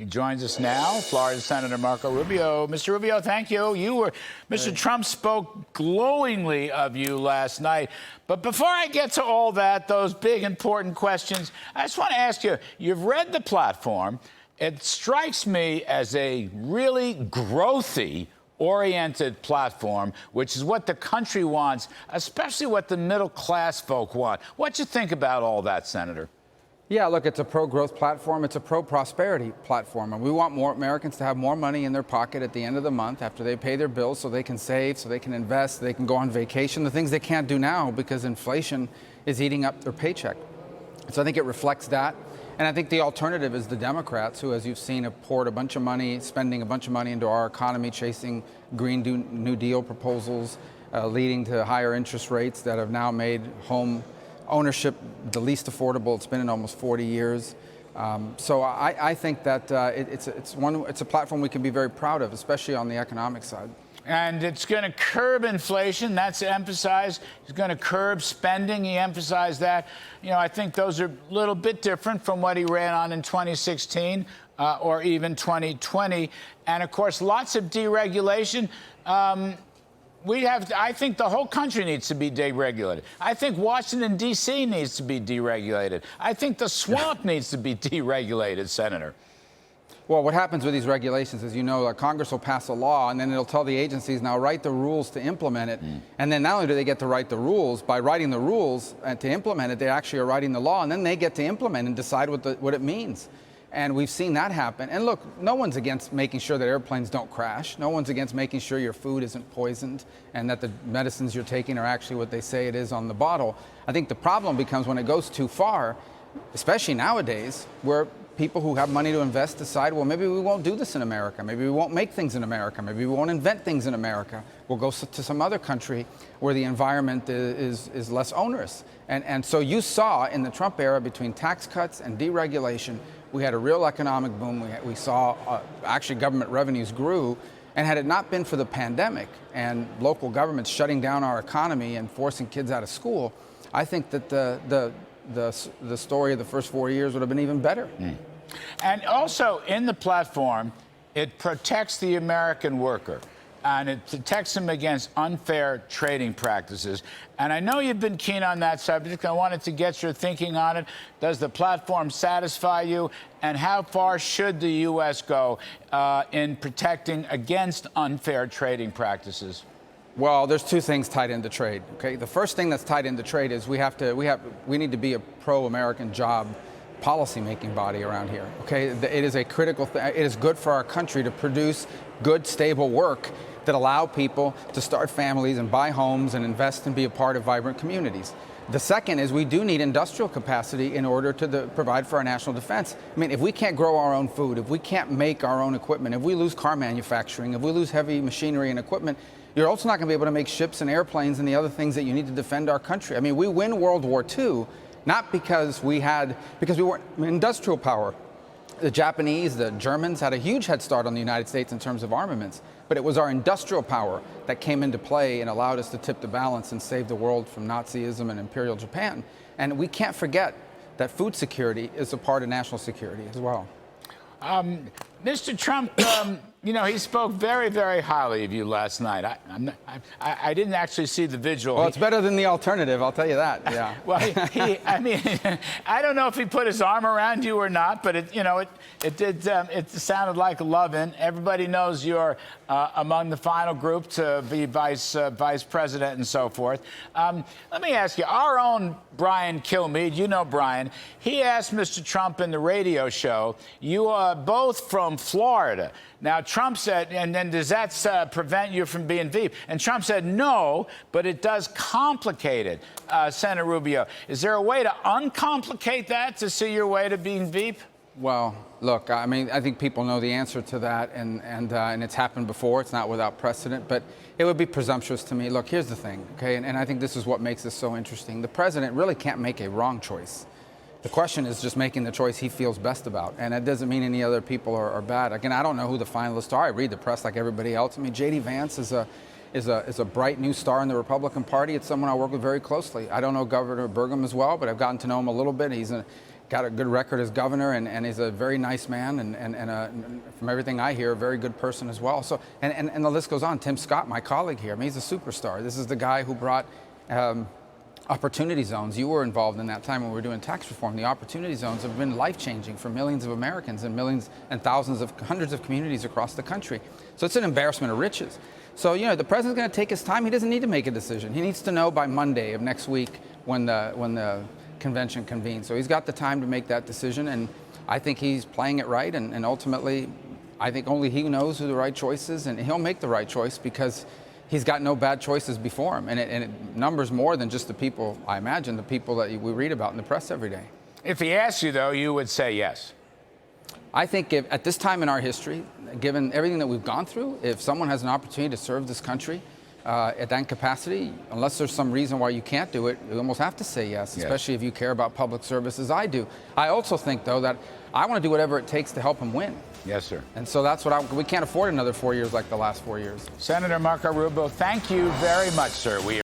He joins us now, Florida Senator Marco Rubio. Mr. Rubio, thank you. Mr. Trump spoke glowingly of you last night. But before I get to all that, those big, important questions, I just want to ask you, you've read the platform. It strikes me as a really growthy, oriented platform, which is what the country wants, especially what the middle-class folk want. What do you think about all that, Senator? Yeah, look, it's a pro-growth platform. It's a pro-prosperity platform. And we want more Americans to have more money in their pocket at the end of the month after they pay their bills, so they can save, so they can invest, so they can go on vacation, the things they can't do now because inflation is eating up their paycheck. So I think it reflects that. And I think the alternative is the Democrats, who, as you've seen, have poured a bunch of money, spending a bunch of money into our economy, chasing Green New Deal proposals, leading to higher interest rates that have now made home ownership the least affordable it's been in almost 40 years. So I think that it's a platform we can be very proud of, especially on the economic side. And it's going to curb inflation. That's emphasized. It's going to curb spending. He emphasized that. You know, I think those are a little bit different from what he ran on in 2016 or even 2020. And, of course, lots of deregulation. I think the whole country needs to be deregulated. I think Washington, D.C. needs to be deregulated. I think the swamp needs to be deregulated, Senator. Well, what happens with these regulations is, you know, Congress will pass a law, and then it'll tell the agencies, now write the rules to implement it. And then not only do they get to write the rules, by writing the rules and to implement it, they actually are writing the law, and then they get to implement and decide what it means. And we've seen that happen. And look, no one's against making sure that airplanes don't crash. No one's against making sure your food isn't poisoned and that the medicines you're taking are actually what they say it is on the bottle. I think the problem becomes when it goes too far, especially nowadays, where people who have money to invest decide, well, maybe we won't do this in America. Maybe we won't make things in America. Maybe we won't invent things in America. We'll go to some other country where the environment is less onerous. And so you saw in the Trump era, between tax cuts and deregulation, we had a real economic boom. We saw actually government revenues grew. And had it not been for the pandemic and local governments shutting down our economy and forcing kids out of school, I think that the story of the first 4 years would have been even better. And also in the platform, it protects the American worker. And it protects them against unfair trading practices. And I know you've been keen on that subject. I wanted to get your thinking on it. Does the platform satisfy you? And how far should the U.S. go in protecting against unfair trading practices? Well, there's two things tied into trade. Okay, the first thing that's tied into trade is we need to be a pro-American job policy-making body around here. Okay, it is a critical thing. It is good for our country to produce good, stable work that allow people to start families and buy homes and invest and be a part of vibrant communities. The second is we do need industrial capacity in order to provide for our national defense. I mean, if we can't grow our own food, if we can't make our own equipment, if we lose car manufacturing, if we lose heavy machinery and equipment, you're also not going to be able to make ships and airplanes and the other things that you need to defend our country. I mean, we win World War II not because we weren't industrial power. The Japanese, the Germans had a huge head start on the United States in terms of armaments, but it was our industrial power that came into play and allowed us to tip the balance and save the world from Nazism and Imperial Japan. And we can't forget that food security is a part of national security as well. Mr. Trump, you know, he spoke very, very highly of you last night. I didn't actually see the visual. Well, it's better than the alternative, I'll tell you that. Yeah. Well, I mean, I don't know if he put his arm around you or not, but it sounded like loving. Everybody knows you're among the final group to be vice president and so forth. Let me ask you, our own Brian Kilmeade, you know Brian, he asked Mr. Trump in the radio show, you are both from Florida. Now, Trump said, and then does that prevent you from being Veep? And Trump said, no, but it does complicate it, Senator Rubio. Is there a way to uncomplicate that to see your way to being Veep? Well, look, I mean, I think people know the answer to that, and it's happened before. It's not without precedent, but it would be presumptuous to me. Look, here's the thing, okay, and I think this is what makes this so interesting. The president really can't make a wrong choice. The question is just making the choice he feels best about, and that doesn't mean any other people are bad. Again, I don't know who the finalists are. I read the press like everybody else. I mean, J.D. Vance is a bright new star in the Republican Party. It's someone I work with very closely. I don't know Governor Burgum as well, but I've gotten to know him a little bit. He's a got a good record as governor, and he's a very nice man, and from everything I hear, a very good person as well. So, and the list goes on. Tim Scott, my colleague here, I mean, he's a superstar. This is the guy who brought opportunity zones. You were involved in that time when we were doing tax reform. The opportunity zones have been life-changing for millions of Americans and millions and hundreds of communities across the country. So it's an embarrassment of riches. So, you know, the president's going to take his time. He doesn't need to make a decision. He needs to know by Monday of next week when the convention convenes. So he's got the time to make that decision, and I think he's playing it right, and ultimately, I think only he knows who the right choice is, and he'll make the right choice because he's got no bad choices before him, and it numbers more than just the people, I imagine, the people that we read about in the press every day. If he asked you, though, you would say yes. I think at this time in our history, given everything that we've gone through, if someone has an opportunity to serve this country at that capacity, unless there's some reason why you can't do it, you almost have to say yes, especially if you care about public service as I do. I also think, though, that I want to do whatever it takes to help him win. Yes, sir. And so that's what we can't afford another 4 years like the last 4 years. Senator Marco Rubio, thank you very much, sir. We